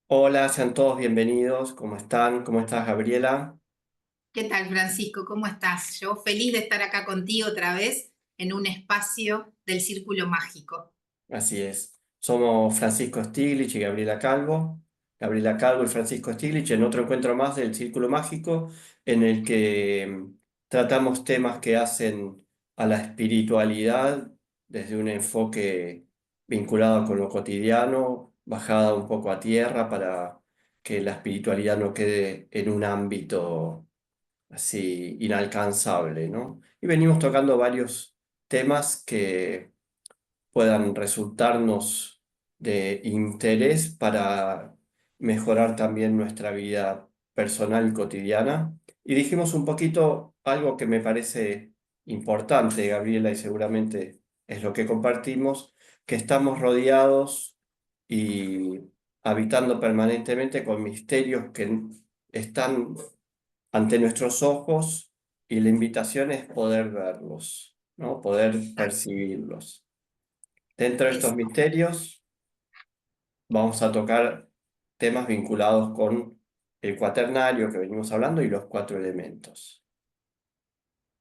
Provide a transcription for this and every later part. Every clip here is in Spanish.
Hola, sean todos bienvenidos. ¿Cómo están? ¿Cómo estás, Gabriela? ¿Qué tal, Francisco? ¿Cómo estás? Yo feliz de estar acá contigo otra vez en un espacio del Círculo Mágico. Así es. Somos Francisco Stiglitz y Gabriela Calvo. Gabriela Calvo y Francisco Stiglitz en otro encuentro más del Círculo Mágico en el que tratamos temas que hacen a la espiritualidad desde un enfoque vinculado con lo cotidiano, bajada un poco a tierra para que la espiritualidad no quede en un ámbito así inalcanzable, ¿no? Y venimos tocando varios temas que puedan resultarnos de interés para mejorar también nuestra vida personal y cotidiana. Y dijimos un poquito algo que me parece importante, Gabriela, y seguramente es lo que compartimos, que estamos rodeados y habitando permanentemente con misterios que están ante nuestros ojos y la invitación es poder verlos, ¿no? Poder percibirlos. Dentro de estos Es, misterios vamos a tocar temas vinculados con el cuaternario que venimos hablando y los cuatro elementos.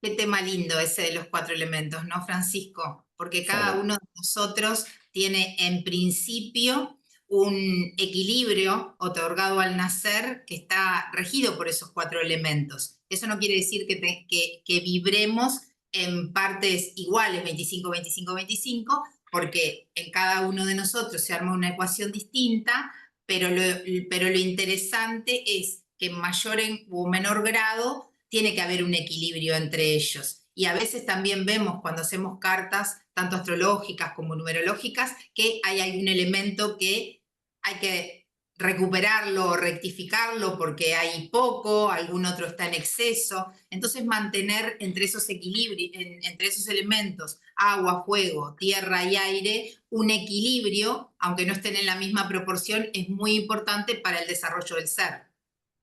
Qué tema lindo ese de los cuatro elementos, ¿no, Francisco? Porque cada Son, uno de nosotros tiene en principio un equilibrio otorgado al nacer que está regido por esos cuatro elementos. Eso no quiere decir que vibremos en partes iguales, 25, 25, 25, porque en cada uno de nosotros se arma una ecuación distinta, pero lo interesante es que en mayor o menor grado tiene que haber un equilibrio entre ellos. Y a veces también vemos cuando hacemos cartas, tanto astrológicas como numerológicas, que hay algún elemento que hay que recuperarlo o rectificarlo porque hay poco, algún otro está en exceso. Entonces mantener entre esos equilibrios, entre esos elementos, agua, fuego, tierra y aire, un equilibrio, aunque no estén en la misma proporción, es muy importante para el desarrollo del ser.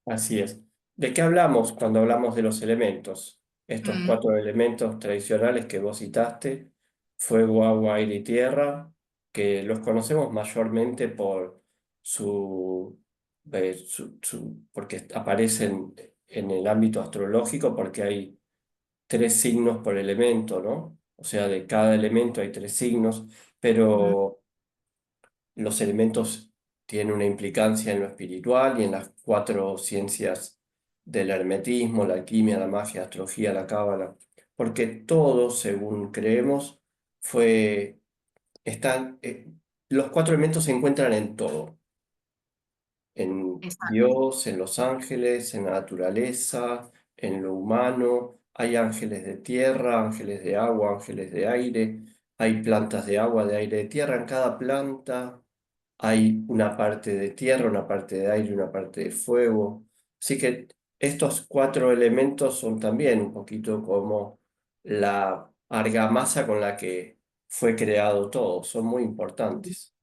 así es. ¿De qué hablamos cuando hablamos de los elementos? Estos Mm, cuatro elementos tradicionales que vos citaste, fuego, agua, aire y tierra, que los conocemos mayormente por porque aparecen en el ámbito astrológico, porque hay tres signos por elemento, ¿no? O sea, de cada elemento hay tres signos, mm. pero los elementos tienen una implicancia en lo espiritual y en las cuatro ciencias del hermetismo, la alquimia, la magia, la astrología, la cábala, porque todo, según creemos, fue, están, los cuatro elementos se encuentran en todo, en Exacto. Dios, en los ángeles, en la naturaleza, en lo humano. Hay ángeles de tierra, ángeles de agua, ángeles de aire. Hay plantas de agua, de aire, de tierra. En cada planta hay una parte de tierra, una parte de aire, una parte de fuego. Así que estos cuatro elementos son también un poquito como la argamasa con la que fue creado todo. Son muy importantes.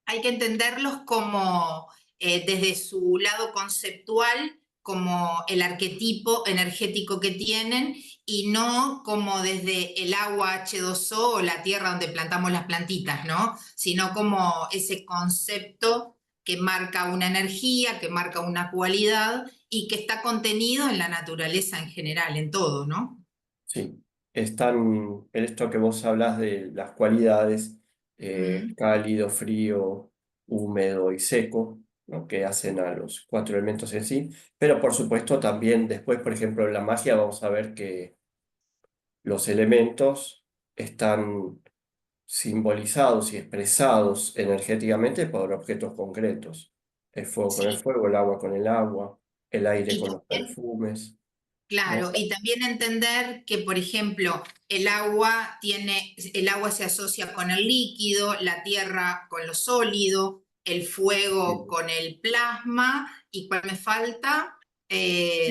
Hay que entenderlos como desde su lado conceptual, como el arquetipo energético que tienen y no como desde el agua H2O o la tierra donde plantamos las plantitas, ¿no? Sino como ese concepto que marca una energía, que marca una cualidad y que está contenido en la naturaleza en general, en todo, ¿no? Sí, están en esto que vos hablas de las cualidades Mm, cálido, frío, húmedo y seco, ¿no? Que hacen a los cuatro elementos en sí, pero por supuesto también después, por ejemplo, en la magia vamos a ver que los elementos están simbolizados y expresados energéticamente por objetos concretos. El fuego con el sí, fuego, el agua con el agua, el aire y con los también perfumes, ¿no? claro, y también entender que, por ejemplo, el agua se asocia con el líquido, la tierra con lo sólido, el fuego Sí. con el plasma, y ¿cuál me falta?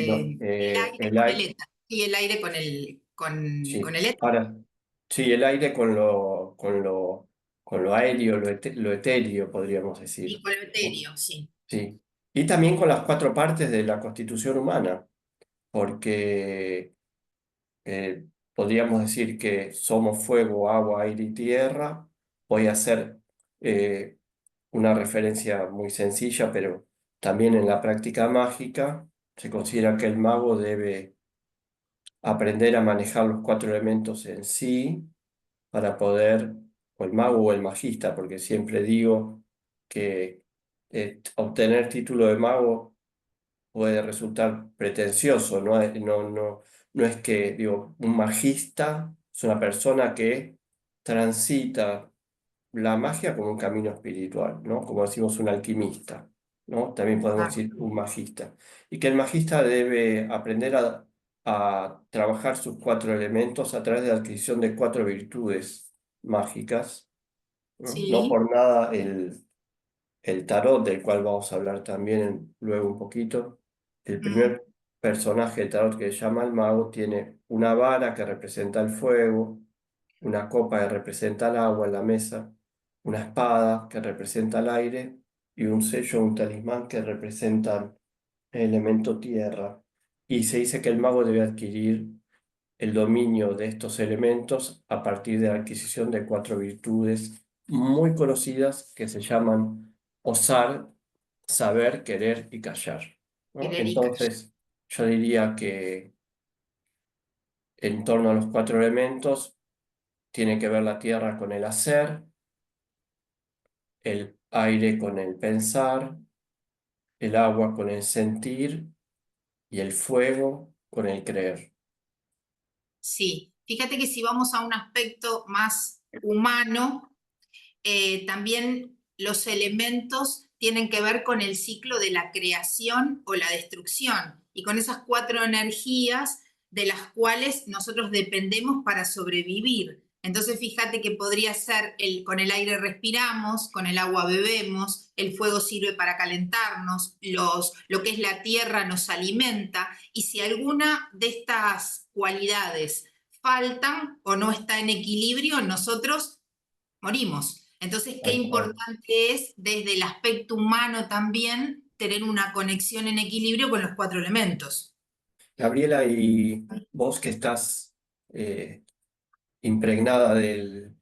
No, El aire el con el aire, éter, y el aire con sí. el éter, Ahora, sí, el aire con lo aéreo, lo etéreo, podríamos y decir. con el etéreo, sí. Sí. Y también con las cuatro partes de la constitución humana, porque podríamos decir que somos fuego, agua, aire y tierra. Voy a hacer eh, una referencia muy sencilla, pero también en la práctica mágica se considera que el mago debe aprender a manejar los cuatro elementos en sí para poder, o el mago o el magista, porque siempre digo que obtener título de mago puede resultar pretencioso, ¿no? No es que, digo, un magista es una persona que transita la magia como un camino espiritual, ¿no? Como decimos, un alquimista, ¿no? También podemos Claro. decir un magista. Y que el magista debe aprender a trabajar sus cuatro elementos a través de la adquisición de cuatro virtudes mágicas, ¿no? No Sí. por nada el tarot, del cual vamos a hablar también luego un poquito. El Mm. primer personaje del tarot, que se llama el mago, tiene una vara que representa el fuego, una copa que representa el agua en la mesa, una espada que representa el aire y un sello, un talismán que representa el elemento tierra. Y se dice que el mago debe adquirir el dominio de estos elementos a partir de la adquisición de cuatro virtudes muy conocidas que se llaman osar, saber, querer y callar, ¿no? Querer y callar. Entonces, yo diría que en torno a los cuatro elementos tiene que ver la tierra con el hacer, el aire con el pensar, el agua con el sentir y el fuego con el creer. Sí, fíjate que si vamos a un aspecto más humano, también los elementos tienen que ver con el ciclo de la creación o la destrucción y con esas cuatro energías de las cuales nosotros dependemos para sobrevivir. Entonces fíjate que podría ser con el aire respiramos, con el agua bebemos, el fuego sirve para calentarnos, lo que es la tierra nos alimenta, y si alguna de estas cualidades faltan o no está en equilibrio, nosotros morimos. Entonces, qué Tal cual. importante es desde el aspecto humano también tener una conexión en equilibrio con los cuatro elementos. Gabriela, y vos que estás impregnada del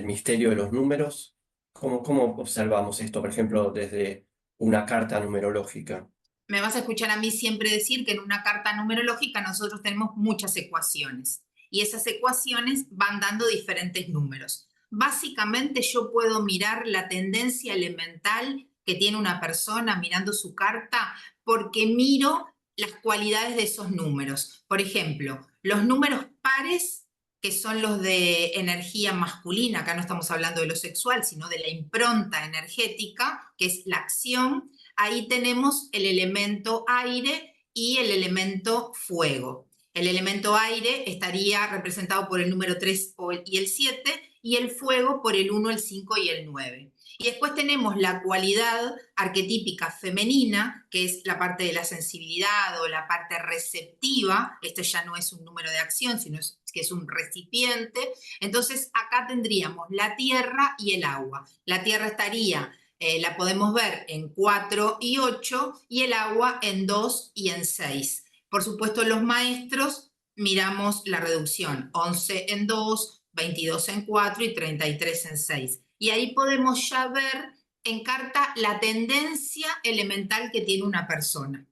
misterio de los números, ¿cómo observamos esto, por ejemplo, desde una carta numerológica? Me vas a escuchar a mí siempre decir que en una carta numerológica nosotros tenemos muchas ecuaciones y esas ecuaciones van dando diferentes números. Básicamente yo puedo mirar la tendencia elemental que tiene una persona mirando su carta porque miro las cualidades de esos números. Por ejemplo, los números pares, que son los de energía masculina, acá no estamos hablando de lo sexual, sino de la impronta energética, que es la acción. Ahí tenemos el elemento aire y el elemento fuego. El elemento aire estaría representado por el número 3 y el 7, y el fuego por el 1, el 5 y el 9. Y después tenemos la cualidad arquetípica femenina, que es la parte de la sensibilidad o la parte receptiva. Esto ya no es un número de acción, sino que es un recipiente. Entonces acá tendríamos la tierra y el agua. La tierra estaría la podemos ver en 4 y 8 y el agua en 2 y en 6. Por supuesto, los maestros miramos la reducción, 11 en 2, 22 en 4 y 33 en 6. Y ahí podemos ya ver en carta la tendencia elemental que tiene una persona.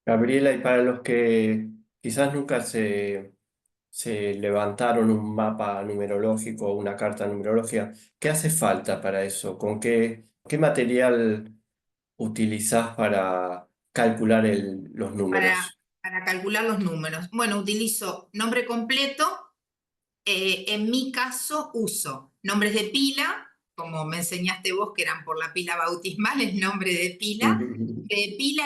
Gabriela, y para los que quizás nunca se levantaron un mapa numerológico o una carta numerológica, ¿qué hace falta para eso? ¿Con qué material utilizás para calcular los Para, números? para calcular los números. Bueno, utilizo nombre completo. En mi caso uso nombres de pila, como me enseñaste vos, que eran por la pila bautismal, el nombre de pila,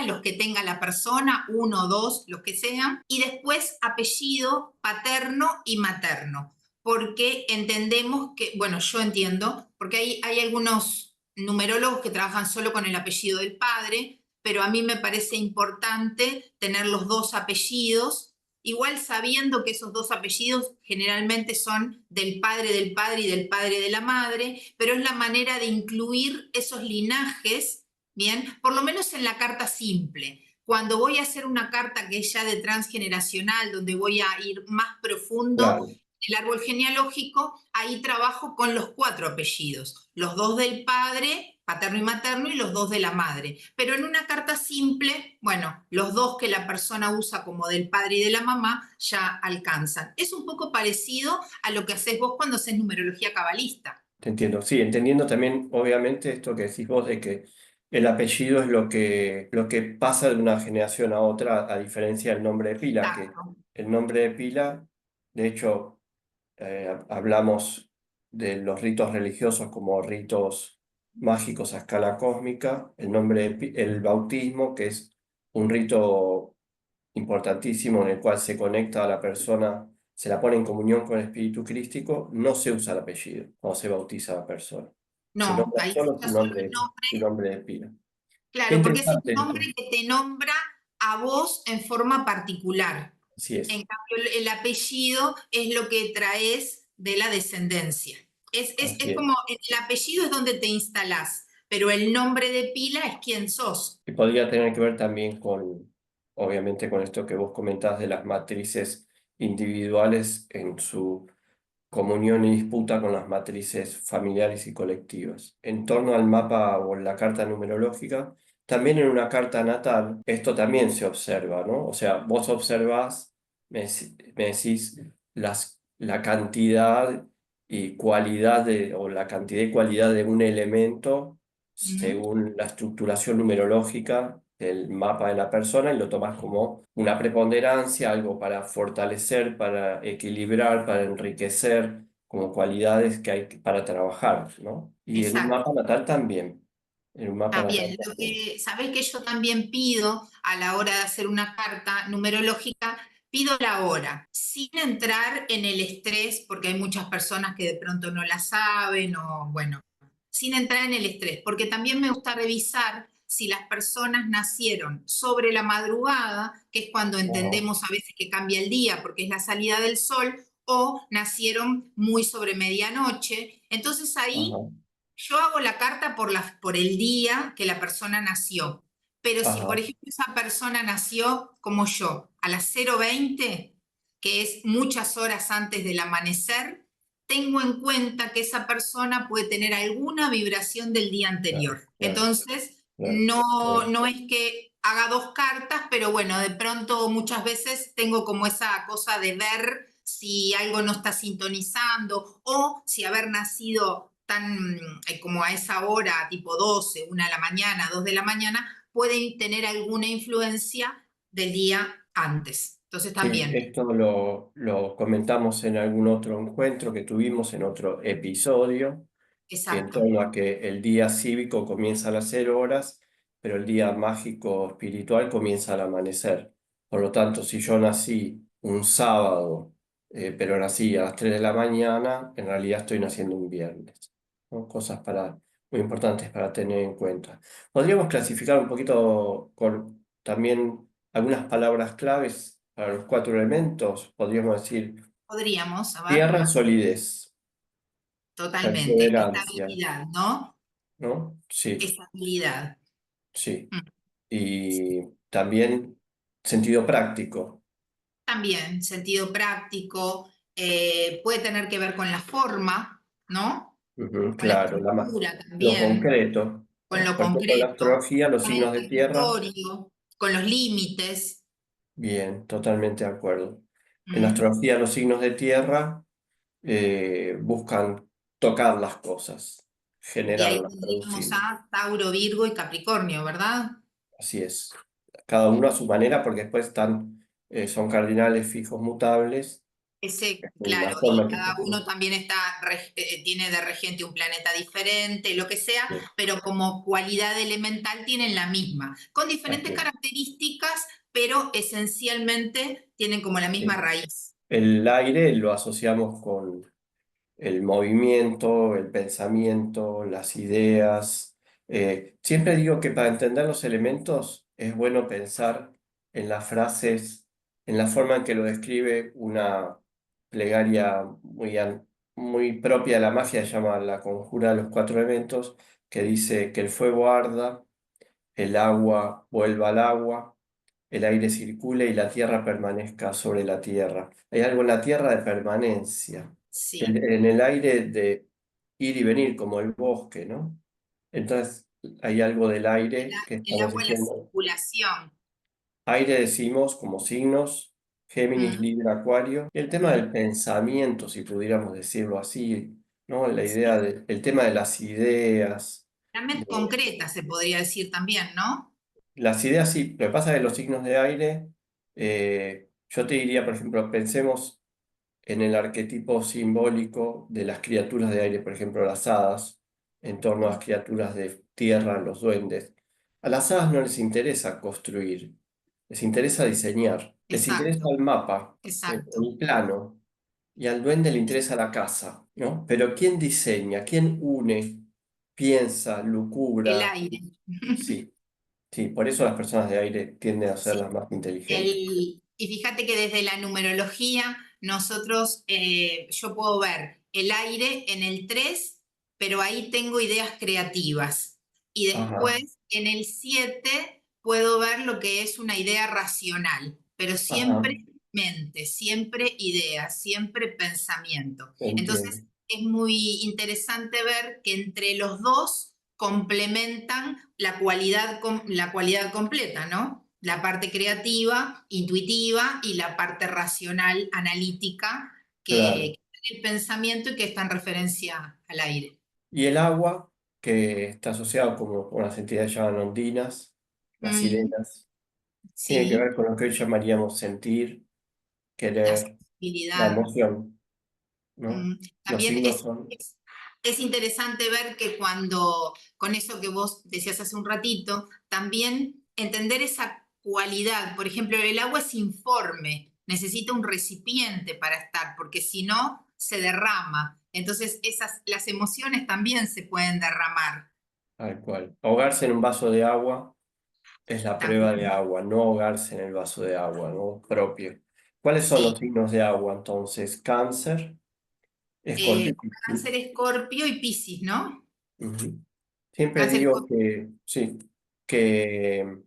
los que tenga la persona, uno, dos, los que sean, y después apellido paterno y materno, porque entendemos que, bueno, yo entiendo, porque hay algunos numerólogos que trabajan solo con el apellido del padre, pero a mí me parece importante tener los dos apellidos, igual sabiendo que esos dos apellidos generalmente son del padre y del padre de la madre, pero es la manera de incluir esos linajes, bien, por lo menos en la carta simple. Cuando voy a hacer una carta que es ya de transgeneracional, donde voy a ir más profundo, Claro. el árbol genealógico, ahí trabajo con los cuatro apellidos, los dos del padre paterno y materno, y los dos de la madre. Pero en una carta simple, bueno, los dos que la persona usa como del padre y de la mamá ya alcanzan. Es un poco parecido a lo que haces vos cuando haces numerología cabalista. Te entiendo. Sí, entendiendo también, obviamente, esto que decís vos de que el apellido es lo que pasa de una generación a otra, a diferencia del nombre de pila, que Exacto. el nombre de pila, de hecho, hablamos de los ritos religiosos como ritos mágicos a escala cósmica, el nombre el bautismo, que es un rito importantísimo en el cual se conecta a la persona, se la pone en comunión con el Espíritu Crístico, no se usa el apellido cuando se bautiza a la persona. Se No, nombra ahí solo está solo el nombre. su nombre de pila. Qué Claro, porque es el interesante nombre esto. que te nombra a vos en forma particular. Así En es, cambio, el apellido es lo que traes de la descendencia. así Es es. como el apellido es donde te instalás, pero el nombre de pila es quién sos. Y podría tener que ver también con, obviamente, con esto que vos comentás de las matrices individuales en su comunión y disputa con las matrices familiares y colectivas. En torno al mapa o la carta numerológica, también en una carta natal, esto también se observa, ¿no? O sea, vos observás, me decís la cantidad y cualidad de, o la cantidad y cualidad de un elemento ¿Mm? según la estructuración numerológica del mapa de la persona y lo tomas como una preponderancia, algo para fortalecer, para equilibrar, para enriquecer, como cualidades que hay para trabajar, ¿no? Y en un mapa Exacto. natal también. En un mapa Está natal bien. Lo también. que sabés que yo también pido a la hora de hacer una carta numerológica, pido la hora, sin entrar en el estrés, porque hay muchas personas que de pronto no la saben o bueno, sin entrar en el estrés, porque también me gusta revisar si las personas nacieron sobre la madrugada, que es cuando Ajá, entendemos a veces que cambia el día porque es la salida del sol, o nacieron muy sobre medianoche. Entonces ahí ajá, yo hago la carta por el día que la persona nació. Pero si, por ajá, ejemplo, esa persona nació como yo, a las 0:20, que es muchas horas antes del amanecer, tengo en cuenta que esa persona puede tener alguna vibración del día claro, anterior. claro, Entonces, claro, claro. no es que haga dos cartas, pero bueno, de pronto muchas veces tengo como esa cosa de ver si algo no está sintonizando o si haber nacido tan como a esa hora, tipo 12, 1 de la mañana, 2 de la mañana, pueden tener alguna influencia del día antes. Entonces Sí, también, esto lo comentamos en algún otro encuentro que tuvimos en otro episodio, en exacto, torno a que el día cívico comienza a las 0 horas, pero el día mágico espiritual comienza al amanecer. Por lo tanto, si yo nací un sábado, pero nací a las 3 de la mañana, en realidad estoy naciendo un viernes, ¿no? Cosas muy importantes para tener en cuenta. Podríamos clasificar un poquito con también algunas palabras claves para los cuatro elementos. Podríamos decir podríamos, a ver, tierra, solidez, totalmente, perseverancia, estabilidad, ¿no? ¿no? Sí, Estabilidad. sí. Mm. Y también sentido práctico. También sentido práctico, puede tener que ver con la forma, ¿no? Ujú, Con la claro, estructura lo también, concreto, con ¿no? lo Por ejemplo, en la concreto, astrología, los con el signos de tierra, territorio, con los límites. bien, totalmente de acuerdo. En la Mm. astrología, los signos de tierra buscan tocar las cosas, Y ahí generarlas, tendríamos producirlas. a Tauro, Virgo y Capricornio, ¿verdad? Así es. Cada uno a su manera, porque después son cardinales fijos mutables, Ese, en la claro, forma y en que cada uno también tiene de regente un planeta diferente, lo que sea, sí, pero como cualidad elemental tienen la misma, con así diferentes es, características, pero esencialmente tienen como la misma sí. raíz. El aire lo asociamos con el movimiento, el pensamiento, las ideas. Siempre digo que para entender los elementos es bueno pensar en las frases, en la forma en que lo describe una plegaria muy propia de la magia, se llama La Conjura de los Cuatro Elementos, que dice que el fuego arda, el agua vuelva al agua, el aire circule y la tierra permanezca sobre la tierra. Hay algo en la tierra de permanencia, Sí, en el aire de ir y venir, como el bosque, ¿no? Entonces, hay algo del aire que El estamos agua, la diciendo. circulación. Aire decimos como signos, Géminis, Mm, Libra, Acuario. Y el tema mm, del pensamiento, si pudiéramos decirlo así, ¿no? La idea sí. el tema de las ideas. La mente concreta se podría decir también, ¿no? Las ideas sí, lo que pasa es que los signos de aire, yo te diría, por ejemplo, pensemos en el arquetipo simbólico de las criaturas de aire, por ejemplo, las hadas, en torno a Mm, las criaturas de tierra, los duendes. A las hadas no les interesa construir, les interesa diseñar, les interesa exacto, el mapa, exacto. el plano, y al duende le interesa la casa, ¿no? Pero ¿quién diseña? ¿Quién une? Piensa, El lucubra. aire. Sí, sí, por eso las personas de aire tienden a ser Sí. las más inteligentes. Y fíjate que desde la numerología nosotros, yo puedo ver el aire en el 3, pero ahí tengo ideas creativas. Y Ajá, después en el 7 puedo ver lo que es una idea racional, pero ajá, siempre mente, siempre idea, siempre pensamiento. entiendo. Entonces es muy interesante ver que entre los dos complementan la cualidad completa, ¿no? La parte creativa, intuitiva y la parte racional, analítica, que Claro. es el pensamiento y que está en referencia al aire. Y el agua, que está asociado como con las entidades llaman ondinas, las Mm, sirenas, tiene que ver sí, con lo que hoy llamaríamos sentir, la querer, la sensibilidad. emoción, ¿no? Mm, Los también signos son, es interesante ver que cuando, con eso que vos decías hace un ratito, también entender esa cualidad. Por ejemplo, el agua es informe, necesita un recipiente para estar, porque si no, se derrama. Entonces, las emociones también se pueden derramar. tal cual. Ahogarse en un vaso de agua es la prueba de También. agua, no ahogarse en el vaso de agua, ¿no? Propio. ¿Cuáles son los Sí. signos de agua entonces? Cáncer, Escorpio. Cáncer, Escorpio y Piscis, ¿no? Ujú. Siempre Cáncer, digo Escorpio. que sí, que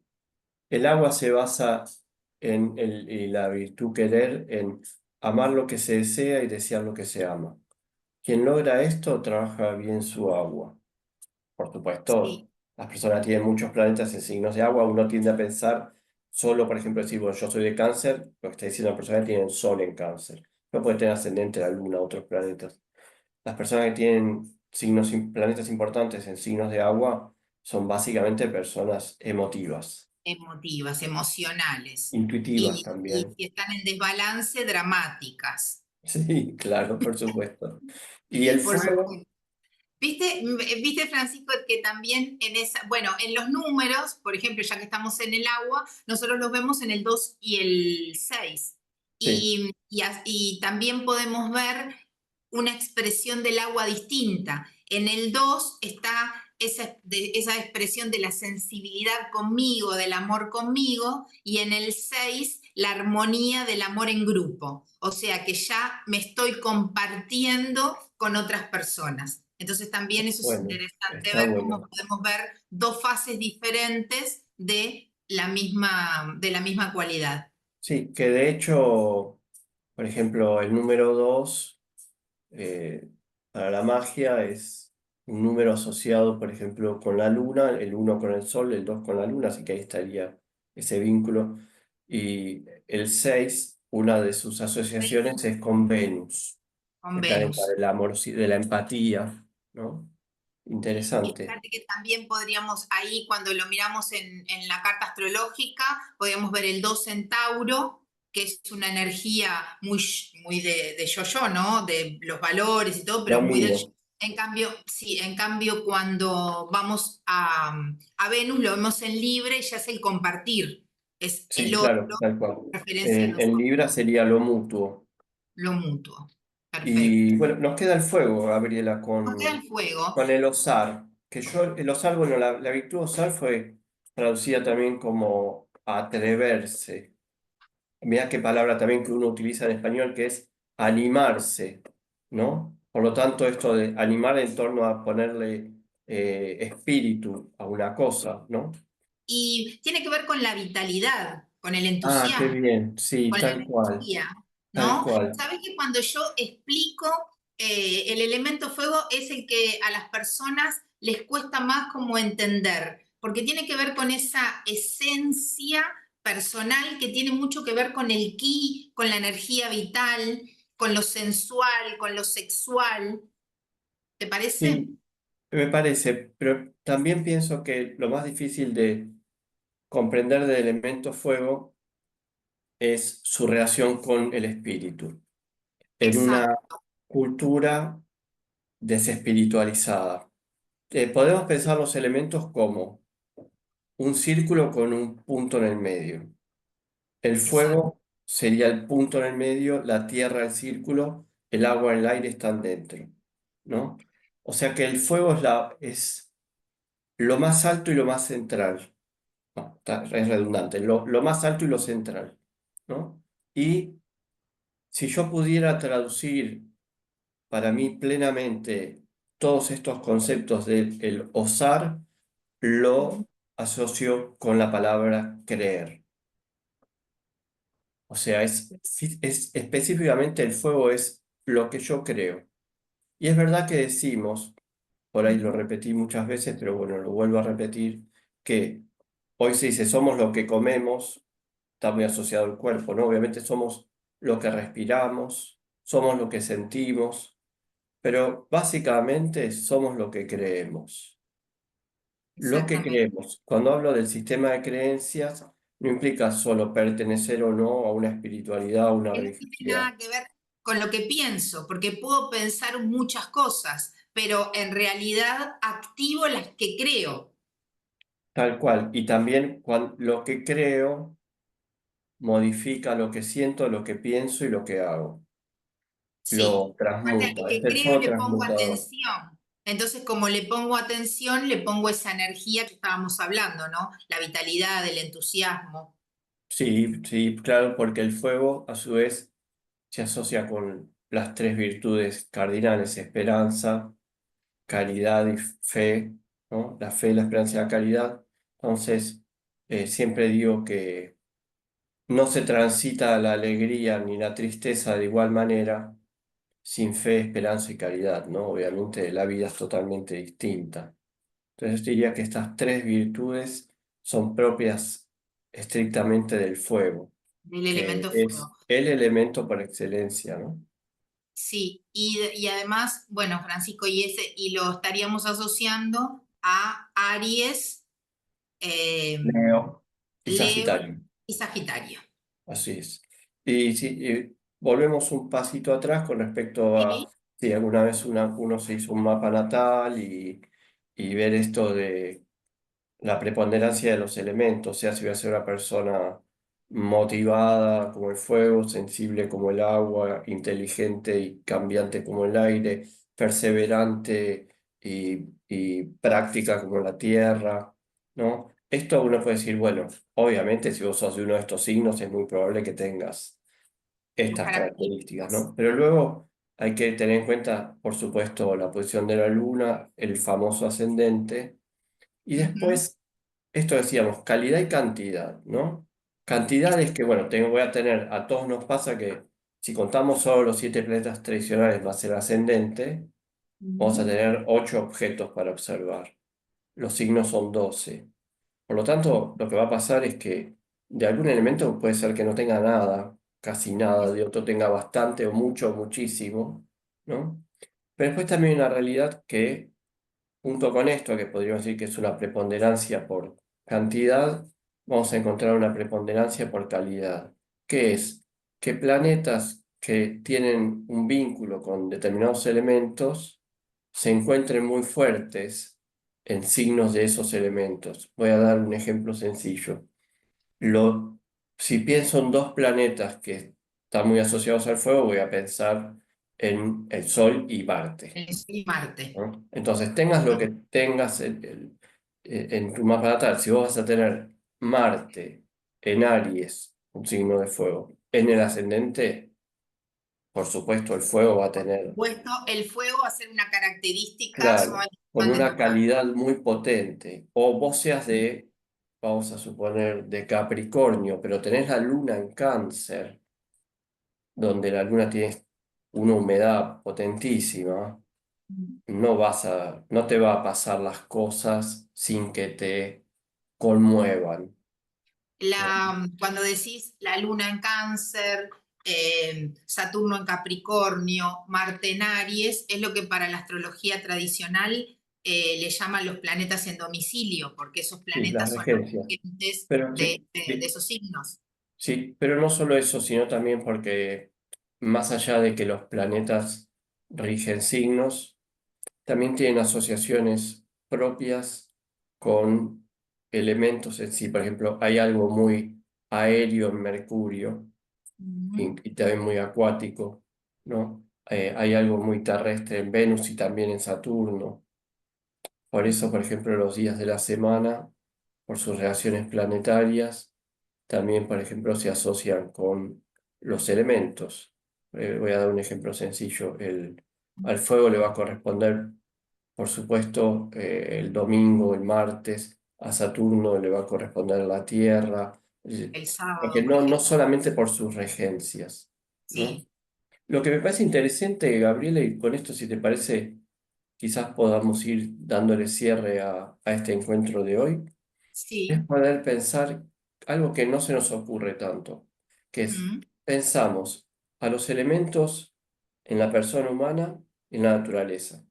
el agua se basa y la virtud querer en amar lo que se desea y desear lo que se ama. Quien logra esto trabaja bien su agua. Por Sí. supuesto, las personas tienen muchos planetas en signos de agua. Uno tiende a pensar solo, por ejemplo, decir, bueno, yo soy de cáncer, lo que está diciendo la persona que tiene el sol en cáncer. No puede tener ascendente la luna, otros planetas. Las personas que tienen planetas importantes en signos de agua son básicamente personas emotivas, Emotivas, emocionales. intuitivas Y también. si están en desbalance, dramáticas. Sí, claro, por supuesto. Y el Por fuego, supuesto. ¿Viste, Francisco, que también en esa, bueno, en los números, por ejemplo, ya que estamos en el agua, nosotros los vemos en el 2 y el 6. sí, Y también podemos ver una expresión del agua distinta. En el 2 está esa expresión de la sensibilidad conmigo, del amor conmigo, y en el 6 la armonía del amor en grupo. O sea que ya me estoy compartiendo con otras personas. Entonces también eso es bueno, interesante está ver cómo bueno. podemos ver dos fases diferentes de la misma cualidad. Sí, que de hecho, por ejemplo, el número 2 para la magia es un número asociado, por ejemplo, con la luna, el uno con el sol, el 2 con la luna, así que ahí estaría ese vínculo. Y el 6 una de sus asociaciones es con Venus, Con el planeta Venus. del amor, sí, de la empatía, ¿no? Y Interesante. fíjate que también podríamos, ahí cuando lo miramos en la carta astrológica, podríamos ver el 2 en Tauro, que es una energía muy de yo-yo, ¿no? De los valores y todo, Lo pero muy del yo. mío. En cambio, sí, en cambio cuando vamos a Venus lo vemos en Libre y ya es el compartir, es Sí, el otro, claro, tal cual. referencia a En nosotros, Libra sería lo mutuo. lo mutuo. Y Perfecto. bueno, nos queda el fuego, Gabriela, Nos queda el fuego. con el osar. Que yo, el osar, bueno, la virtud osar fue traducida también como atreverse. Mirá qué palabra también que uno utiliza en español, que es animarse, ¿no? Por lo tanto, esto de animar en torno a ponerle espíritu a una cosa, ¿no? Y tiene que ver con la vitalidad, con el Ah, qué entusiasmo, bien, sí, con la tal cual, energía, tal ¿no? cual. Sabes que cuando yo explico el elemento fuego es el que a las personas les cuesta más como entender, porque tiene que ver con esa esencia personal que tiene mucho que ver con el ki, con la energía vital, con lo sensual, con lo sexual. ¿Te parece? Sí, me parece, pero también pienso que lo más difícil de comprender del elemento fuego es su relación con el espíritu. En una Exacto, cultura desespiritualizada, podemos pensar los elementos como un círculo con un punto en el medio. El exacto, fuego sería el punto en el medio, la tierra el círculo, el agua y el aire están dentro, ¿no? O sea que el fuego es lo más alto y lo más central. No, es redundante, lo más alto y lo central, ¿no? Y si yo pudiera traducir para mí plenamente todos estos conceptos del el osar, ujú, lo asocio con la palabra creer. O sea, es específicamente el fuego es lo que yo creo. Y es verdad que decimos, por ahí lo ujú, repetí muchas veces, pero bueno, lo vuelvo a repetir, que hoy se dice somos lo que comemos, está muy asociado al cuerpo, ¿no? Obviamente somos lo que respiramos, somos lo que sentimos, pero básicamente somos lo que creemos. Lo que exactamente. creemos. Cuando hablo del sistema de creencias, no implica solo pertenecer o no a una espiritualidad o una Que no tiene religiosidad. nada que ver con lo que pienso, porque puedo pensar muchas cosas, pero en realidad activo las que creo. Tal cual. Y también lo que creo modifica lo que siento, lo que pienso y lo que hago. Sí, Lo aparte a lo transmuta. Es que el creo fuego le pongo transmutador. atención. Entonces, como le pongo atención, le pongo esa energía que estábamos hablando, ¿no? La vitalidad, el entusiasmo. Sí, sí, claro, porque el fuego a su vez se asocia con las tres virtudes cardinales, esperanza, caridad y fe, ¿no? La fe, la esperanza y la caridad. Entonces, siempre digo que no se transita la alegría ni la tristeza de igual manera sin fe, esperanza y caridad, ¿no? Obviamente la vida es totalmente distinta. Entonces diría que estas tres virtudes son propias estrictamente del fuego, Del que elemento fuego. es el elemento por excelencia, ¿no? Sí, y además, bueno, Francisco, y lo estaríamos asociando a Aries, eh, Leo y Leo Sagitario. y Sagitario. Así es. Y si volvemos un pasito atrás con respecto Sí. a si alguna vez uno se hizo un mapa natal y ver esto de la preponderancia de los elementos, o sea, si voy a ser una persona motivada como el fuego, sensible como el agua, inteligente y cambiante como el aire, perseverante y práctica como la tierra, ¿no? Esto uno puede decir, bueno, obviamente si vos sos de uno de estos signos es muy probable que tengas Las estas características, características. ¿no? Pero luego hay que tener en cuenta, por supuesto, la posición de la luna, el famoso ascendente, y Ujú, después esto decíamos, calidad y cantidad, ¿no? Cantidad es que, bueno, voy a tener, a todos nos pasa que si contamos solo los 7 planetas tradicionales más el ascendente, vamos a ujú. tener 8 objetos para observar. Los signos son 12. Por lo tanto, lo que va a pasar es que de algún elemento puede ser que no tenga nada, casi nada, de otro tenga bastante o mucho o muchísimo, ¿no? Pero después también hay una realidad que junto con esto, que podríamos decir que es una preponderancia por cantidad, vamos a encontrar una preponderancia por calidad, que es que planetas que tienen un vínculo con determinados elementos se encuentren muy fuertes en signos de esos elementos. Voy a dar un ejemplo sencillo. Lo, si pienso en dos planetas que están muy asociados al fuego, voy a pensar en el Sol y Marte, Y Marte. ¿no? Entonces, tengas lo que tengas en tu mapa natal, si vos vas a tener Marte en Aries, un signo de fuego, en el ascendente, por supuesto, el fuego va a tener, Puesto, el fuego va a ser una característica claro, con sumamente una fuerte. calidad muy potente. O vos seas de, vamos a suponer, de Capricornio, pero tenés la luna en Cáncer, donde la luna tiene una humedad potentísima, no te va a pasar las cosas sin que te conmuevan, ¿no? Cuando decís la luna en Cáncer, Saturno en Capricornio, Marte en Aries, es lo que para la astrología tradicional le llaman los planetas en domicilio, porque esos Sí, las planetas son los regencias. regentes Pero sí, de sí, esos signos. sí, pero no solo eso, sino también porque más allá de que los planetas rigen signos, también tienen asociaciones propias con elementos en sí. Por ejemplo, hay algo muy aéreo en Mercurio Ujú. y también muy acuático, ¿no? Hay algo muy terrestre en Venus y también en Saturno. Por eso, por ejemplo, los días de la semana, por sus relaciones planetarias, también, por ejemplo, se asocian con los elementos. Voy a dar un ejemplo sencillo. Al fuego le va a corresponder, por supuesto, el domingo, el martes. A Saturno le va a corresponder la Tierra. El sábado, Porque por no ejemplo. solamente por sus regencias, ¿no? Sí, Lo que me parece interesante, Gabriela, y con esto, si te parece, quizás podamos ir dándole cierre a este encuentro de hoy, es sí. poder pensar algo que no se nos ocurre tanto, que es, Mm, pensamos a los elementos en la persona humana y en la naturaleza.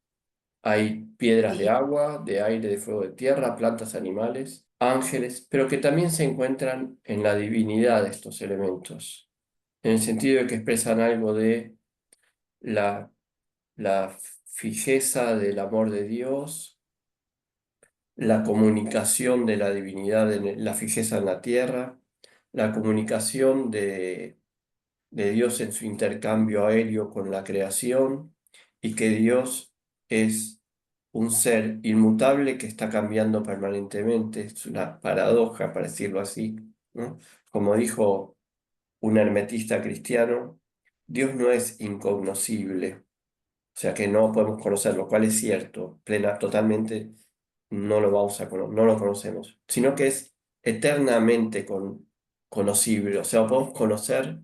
Hay piedras de sí. agua, de aire, de fuego, de tierra, plantas, animales, ángeles, pero que también se encuentran en la divinidad de estos elementos, en el sentido de que expresan algo de la, la fijeza del amor de Dios, la comunicación de la divinidad en la fijeza en la tierra, la comunicación de Dios en su intercambio aéreo con la creación y que Dios es un ser inmutable que está cambiando permanentemente. Es una paradoja, para decirlo así, ¿no? Como dijo un hermetista cristiano, Dios no es incognoscible, o sea que no podemos conocerlo, cual es cierto, totalmente no lo vamos a no lo conocemos, sino que es eternamente conocible, o sea, lo podemos conocer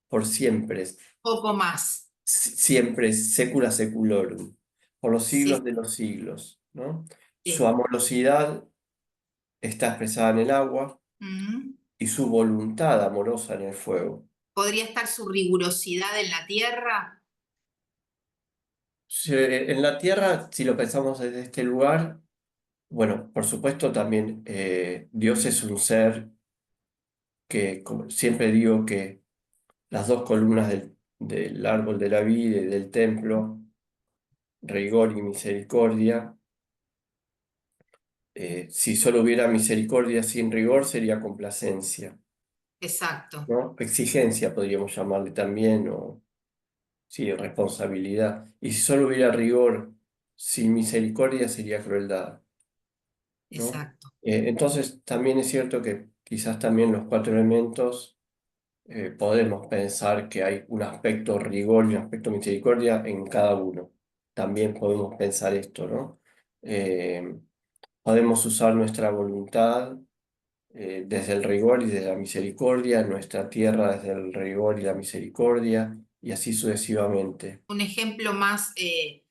por siempre, Poco más. siempre, secula seculorum, por los Sí, siglos de los siglos, ¿no? Su sí. amorosidad está expresada en el agua Mm. y su voluntad amorosa en el fuego. ¿Podría estar su rigurosidad en la tierra? En la tierra, si lo pensamos desde este lugar, bueno, por supuesto también Dios es un ser que, como siempre digo, que las dos columnas del árbol de la vida y del templo, rigor y misericordia, si solo hubiera misericordia sin rigor sería complacencia, Exacto, ¿no? Exigencia podríamos llamarle también, o sí, responsabilidad. Y si solo hubiera rigor sin misericordia sería crueldad, ¿no? exacto. Entonces también es cierto que quizás también los cuatro elementos podemos pensar que hay un aspecto rigor y un aspecto misericordia en cada uno. También podemos pensar esto, ¿no? Eh, Podemos usar nuestra voluntad desde el rigor y desde la misericordia, nuestra tierra desde el rigor y la misericordia, y así sucesivamente. Un ejemplo más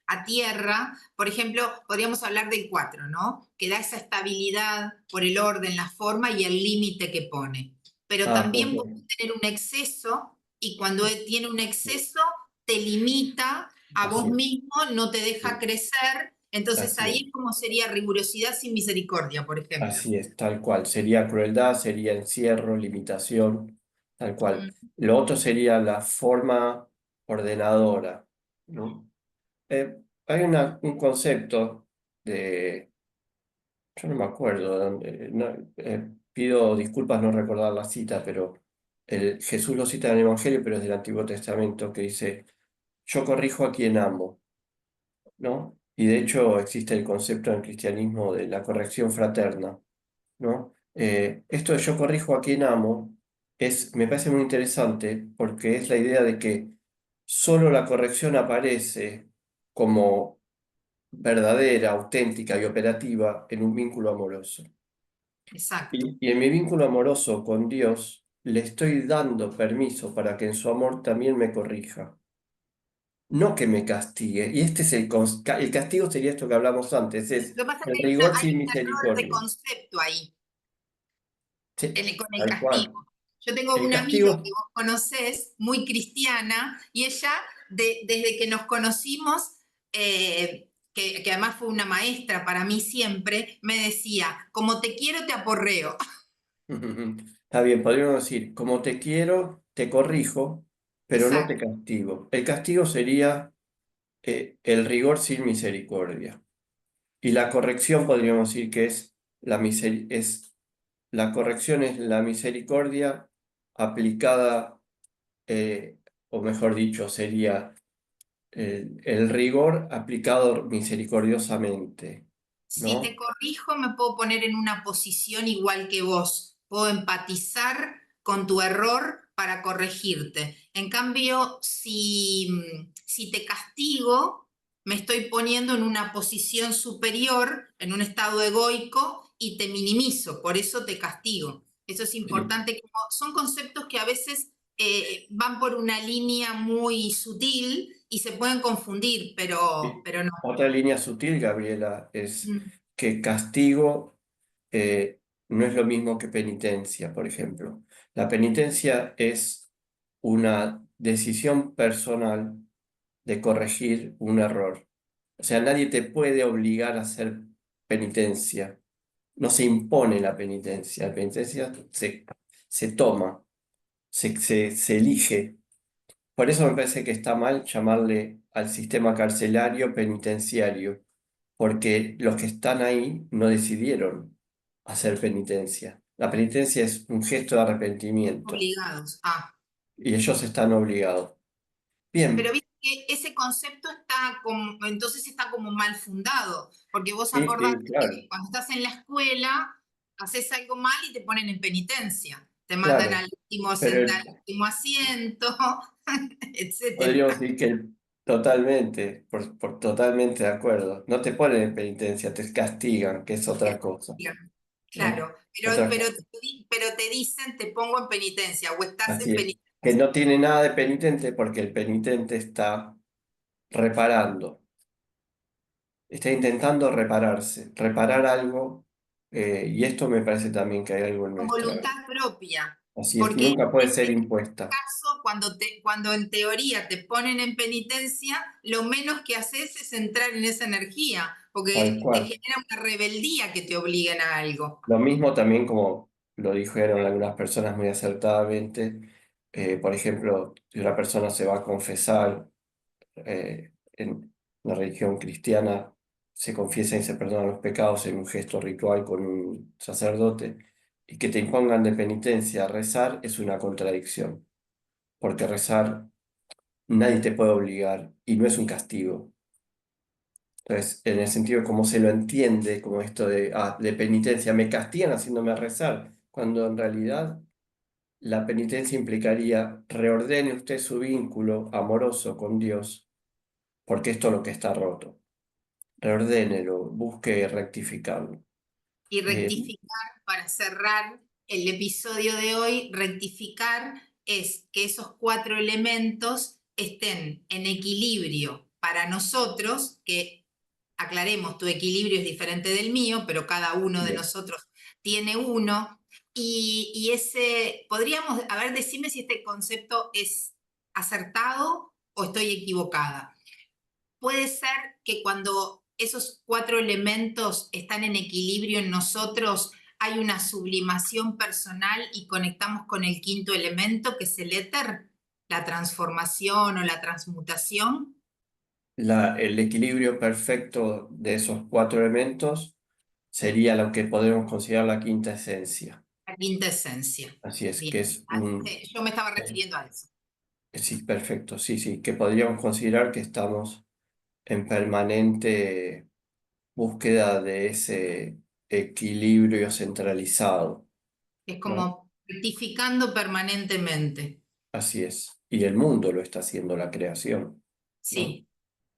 a tierra, por ejemplo, podríamos hablar del 4, ¿no? Que da esa estabilidad por el orden, la forma y el límite que pone. Pero Ah, también puede perfecto. tener un exceso y cuando tiene un exceso te limita a vos Así es, mismo, no te deja sí, crecer. Entonces así ahí es, es como sería rigurosidad sin misericordia, por ejemplo. así es, tal cual. Sería crueldad, sería encierro, limitación, tal cual. Mm, Lo otro sería la forma ordenadora, ¿no? Hay un concepto de, yo no me acuerdo, de pido disculpas no recordar la cita, pero Jesús lo cita en el Evangelio, pero es del Antiguo Testamento, que dice, yo corrijo a quien amo, ¿no? Y de hecho existe el concepto en el cristianismo de la corrección fraterna, ¿no? Esto de yo corrijo a quien amo me parece muy interesante porque es la idea de que solo la corrección aparece como verdadera, auténtica y operativa en un vínculo amoroso. exacto. Y en mi vínculo amoroso con Dios, le estoy dando permiso para que en su amor también me corrija. no que me castigue. Y este es el castigo sería esto que hablamos antes, es Lo que pasa es el que rigor hay sin un error de misericordia. concepto ahí, Sí, con el tal cual. castigo. Yo tengo El una amiga que castigo, vos conocés, muy cristiana, y ella, desde que nos conocimos, que además fue una maestra para mí siempre, me decía, como te quiero, te aporreo. está bien, podríamos decir, como te quiero, te corrijo, pero no te Exacto. castigo. El castigo sería el rigor sin misericordia. Y la corrección podríamos decir que es la corrección es la misericordia aplicada, o mejor dicho, sería el rigor aplicado misericordiosamente, Si te ¿no? corrijo, me puedo poner en una posición igual que vos. Puedo empatizar con tu error para corregirte. En cambio, si te castigo, me estoy poniendo en una posición superior, en un estado egoico, y te minimizo. Por eso te castigo. Eso es Sí, importante. Son conceptos que a veces van por una línea muy sutil y se pueden confundir, sí. pero no. Otra línea sutil, Gabriela, es Mm. que castigo no es lo mismo que penitencia, por ejemplo. La penitencia es una decisión personal de corregir un error. O sea, nadie te puede obligar a hacer penitencia. No se impone la penitencia. La penitencia se toma, se elige. Por eso me parece que está mal llamarle al sistema carcelario penitenciario, porque los que están ahí no decidieron hacer penitencia. La penitencia es un gesto de arrepentimiento Obligados. Ah, y ellos están obligados. pero Bien, viste que ese concepto entonces está como mal fundado, porque vos sí, acordate sí, claro, que cuando estás en la escuela, haces algo mal y te ponen en penitencia. Te mandan claro. al último, Pero al último asiento, etcétera. podríamos decir que totalmente, totalmente de acuerdo. No te ponen en penitencia, te castigan, que es otra cosa, ¿no? Claro, Otra pero, cosa. pero te dicen te pongo en penitencia o estás Así en es. Que penitencia. no tiene nada de penitente porque el penitente está reparando, está intentando repararse, reparar algo, y esto me parece también que hay algo en Con nuestra. voluntad propia, Así es, porque nunca puede ser impuesta, caso, cuando en teoría te ponen en penitencia, lo menos que haces es entrar en esa energía, tal porque te cual. genera una rebeldía que te obliguen a algo. Lo mismo también como lo dijeron algunas personas muy acertadamente, por ejemplo, si una persona se va a confesar en la religión cristiana, se confiesa y se perdonan los pecados en un gesto ritual con un sacerdote, y que te impongan de penitencia rezar es una contradicción, porque rezar nadie te puede obligar y no es un castigo. Entonces, en el sentido como se lo entiende, como esto de penitencia, me castigan haciéndome rezar, cuando en realidad la penitencia implicaría reordene usted su vínculo amoroso con Dios, porque esto es lo que está roto. Reordénelo, busque rectificarlo. Y Eh, rectificar, para cerrar el episodio de hoy, rectificar es que esos cuatro elementos estén en equilibrio para nosotros, que aclaremos, tu equilibrio es diferente del mío, pero cada uno de bien. nosotros tiene uno. Y ese, podríamos, a ver, decime si este concepto es acertado o estoy equivocada. Puede ser que cuando esos cuatro elementos están en equilibrio en nosotros, hay una sublimación personal y conectamos con el quinto elemento, que es el éter, la transformación o la transmutación, El equilibrio perfecto de esos cuatro elementos sería lo que podemos considerar la quinta esencia. la quinta esencia. Así es, Bien, que es un... yo me estaba eh, refiriendo a eso. sí, perfecto, sí, sí, que podríamos considerar que estamos en permanente búsqueda de ese equilibrio centralizado, Es ¿no? como rectificando permanentemente, Así es. Y el mundo lo está haciendo, la creación, ¿no? sí,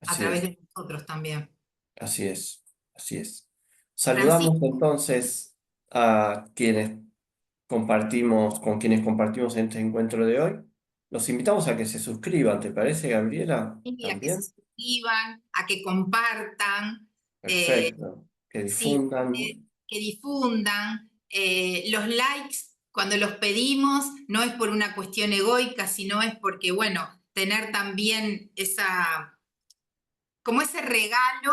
a Así través es, de nosotros también. así es, así es. Saludamos Francisco, entonces a quienes compartimos, con quienes compartimos este encuentro de hoy. los invitamos a que se suscriban, ¿te parece, Gabriela? Y a que se También. suscriban, a que compartan, eh, Perfecto. Que sí, difundan. que difundan. Los likes, cuando los pedimos, no es por una cuestión egoica, sino es porque, bueno, tener también como ese regalo,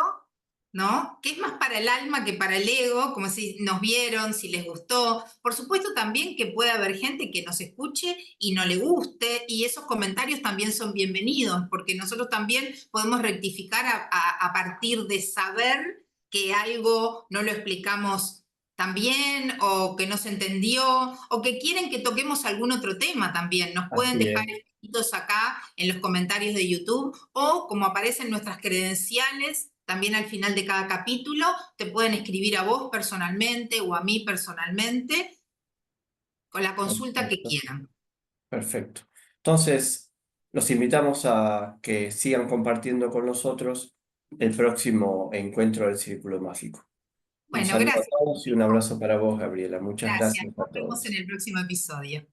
¿no? Que es más para el alma que para el ego, como si nos vieron, si les gustó. Por supuesto también que puede haber gente que nos escuche y no le guste, y esos comentarios también son bienvenidos, porque nosotros también podemos rectificar a partir de saber que algo no lo explicamos tan bien, o que no se entendió, o que quieren que toquemos algún otro tema también. Nos pueden Así dejar es. acá en los comentarios de YouTube, o como aparecen nuestras credenciales también al final de cada capítulo, te pueden escribir a vos personalmente o a mí personalmente con la consulta que Perfecto. quieran. Perfecto. Entonces, los invitamos a que sigan compartiendo con nosotros el próximo encuentro del Círculo Mágico. Un Bueno, saludo a gracias. todos y un abrazo para vos, Gabriela. Muchas Gracias. gracias a Nos vemos en todos. el próximo episodio.